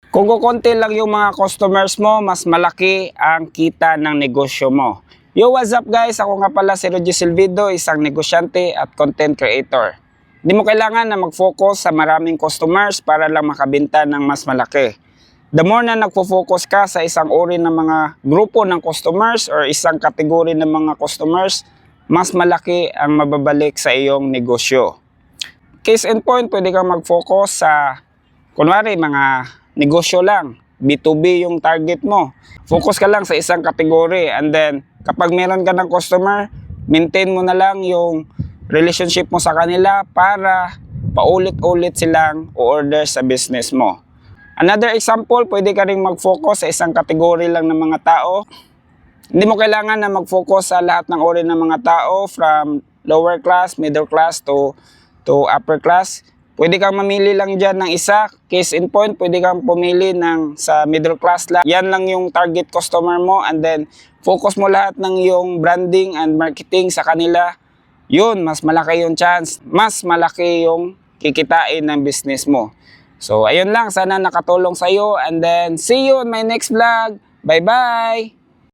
Kung kukonti lang yung mga customers mo, mas malaki ang kita ng negosyo mo. Yo, what's up guys? Ako nga pala si Roger Silvido, isang negosyante at content creator. Hindi mo kailangan na mag-focus sa maraming customers para lang makabenta ng mas malaki. The more na nagfo-focus ka sa isang uri ng mga grupo ng customers or isang kategory ng mga customers, mas malaki ang mababalik sa iyong negosyo. Case in point, pwede kang mag-focus sa, kunwari, mga negosyo lang. B2B yung target mo. Focus ka lang sa isang kategory and then kapag meron ka ng customer, maintain mo na lang yung relationship mo sa kanila para paulit-ulit silang o-order sa business mo. Another example, pwede ka ring mag-focus sa isang kategory lang ng mga tao. Hindi mo kailangan na mag-focus sa lahat ng uri ng mga tao from lower class, middle class to upper class. Pwede kang mamili lang dyan ng isa. Case in point, pwede kang pumili ng sa middle class lang. Yan lang yung target customer mo and then focus mo lahat ng yung branding and marketing sa kanila. Yun, mas malaki yung chance. Mas malaki yung kikitain ng business mo. So, ayun lang. Sana nakatulong sa'yo and then see you on my next vlog. Bye-bye!